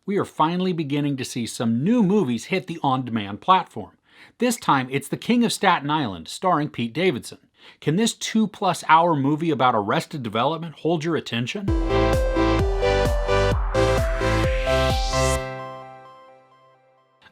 we are finally beginning to see some new movies hit the on-demand platform. This time, it's The King of Staten Island, starring Pete Davidson. Can this 2+ hour movie about Arrested Development hold your attention?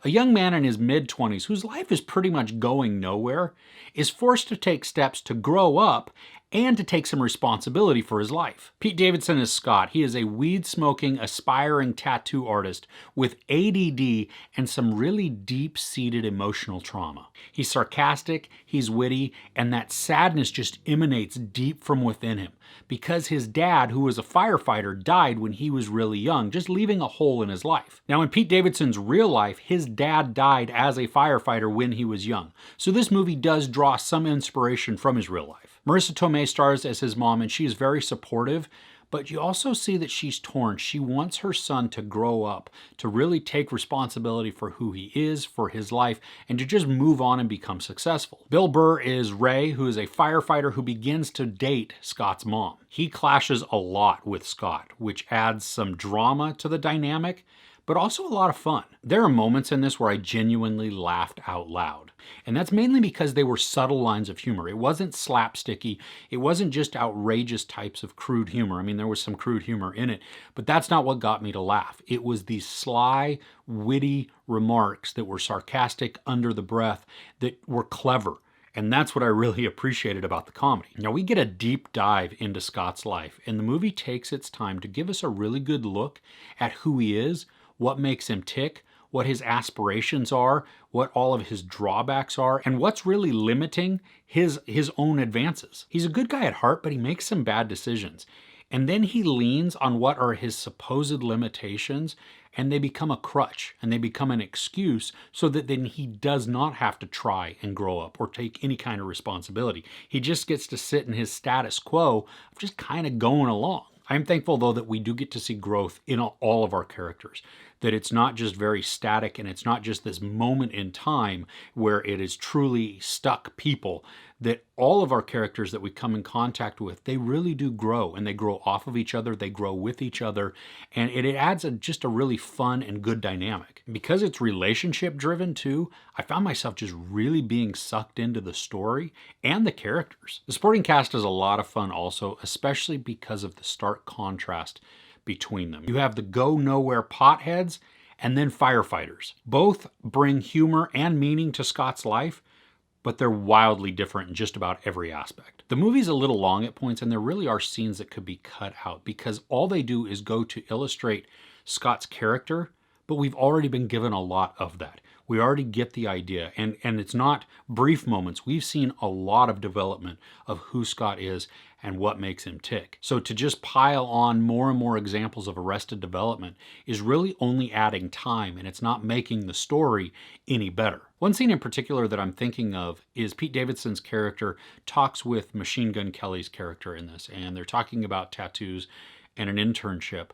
A young man in his mid-20s, whose life is pretty much going nowhere, is forced to take steps to grow up and to take some responsibility for his life. Pete Davidson is Scott. He is a weed-smoking, aspiring tattoo artist with ADD and some really deep-seated emotional trauma. He's sarcastic, he's witty, and that sadness just emanates deep from within him because his dad, who was a firefighter, died when he was really young, just leaving a hole in his life. Now, in Pete Davidson's real life, his dad died as a firefighter when he was young. So this movie does draw some inspiration from his real life. Marissa Tomei stars as his mom, and she is very supportive, but you also see that she's torn. She wants her son to grow up, to really take responsibility for who he is, for his life, and to just move on and become successful. Bill Burr is Ray, who is a firefighter who begins to date Scott's mom. He clashes a lot with Scott, which adds some drama to the dynamic, but also a lot of fun. There are moments in this where I genuinely laughed out loud. And that's mainly because they were subtle lines of humor. It wasn't slapsticky. It wasn't just outrageous types of crude humor. I mean, there was some crude humor in it, but that's not what got me to laugh. It was these sly, witty remarks that were sarcastic, under the breath, that were clever. And that's what I really appreciated about the comedy. Now, we get a deep dive into Scott's life, and the movie takes its time to give us a really good look at who he is, what makes him tick, what his aspirations are, what all of his drawbacks are, and what's really limiting his own advances. He's a good guy at heart, but he makes some bad decisions. And then he leans on what are his supposed limitations, and they become a crutch, and they become an excuse so that then he does not have to try and grow up or take any kind of responsibility. He just gets to sit in his status quo of just kind of going along. I'm thankful, though, that we do get to see growth in all of our characters, that it's not just very static and it's not just this moment in time where it is truly stuck people, that all of our characters that we come in contact with, they really do grow, and they grow off of each other, they grow with each other, and it adds just a really fun and good dynamic. Because it's relationship driven too, I found myself just really being sucked into the story and the characters. The supporting cast is a lot of fun also, especially because of the stark contrast between them. You have the go-nowhere potheads and then firefighters. Both bring humor and meaning to Scott's life, but they're wildly different in just about every aspect. The movie's a little long at points, and there really are scenes that could be cut out because all they do is go to illustrate Scott's character, but we've already been given a lot of that. We already get the idea, and it's not brief moments. We've seen a lot of development of who Scott is and what makes him tick. So to just pile on more and more examples of Arrested Development is really only adding time, and it's not making the story any better. One scene in particular that I'm thinking of is Pete Davidson's character talks with Machine Gun Kelly's character in this, and they're talking about tattoos and an internship,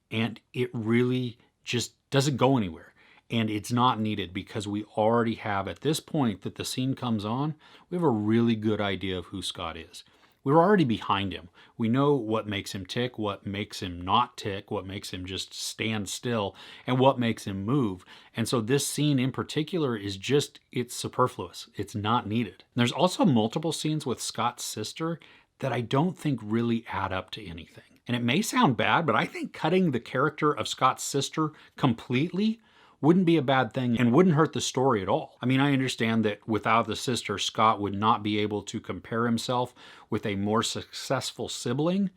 and it really just doesn't go anywhere. And it's not needed because we already have, at this point that the scene comes on, we have a really good idea of who Scott is. We're already behind him. We know what makes him tick, what makes him not tick, what makes him just stand still, and what makes him move. And so this scene in particular is just, it's superfluous. It's not needed. There's also multiple scenes with Scott's sister that I don't think really add up to anything. And it may sound bad, but I think cutting the character of Scott's sister completely wouldn't be a bad thing and wouldn't hurt the story at all. I mean, I understand that without the sister, Scott would not be able to compare himself with a more successful sibling,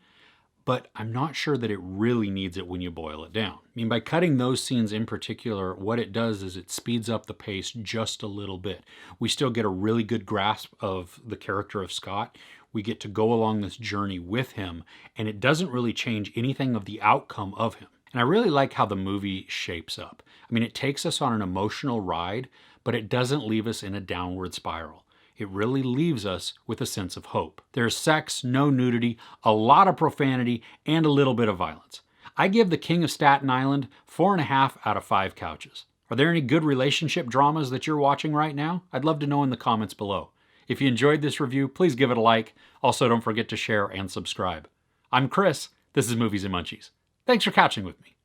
but I'm not sure that it really needs it when you boil it down. I mean, by cutting those scenes in particular, what it does is it speeds up the pace just a little bit. We still get a really good grasp of the character of Scott. We get to go along this journey with him, and it doesn't really change anything of the outcome of him. And I really like how the movie shapes up. I mean, it takes us on an emotional ride, but it doesn't leave us in a downward spiral. It really leaves us with a sense of hope. There's sex, no nudity, a lot of profanity, and a little bit of violence. I give The King of Staten Island 4.5 out of 5 couches. Are there any good relationship dramas that you're watching right now? I'd love to know in the comments below. If you enjoyed this review, please give it a like. Also, don't forget to share and subscribe. I'm Chris. This is Movies and Munchies. Thanks for couching with me.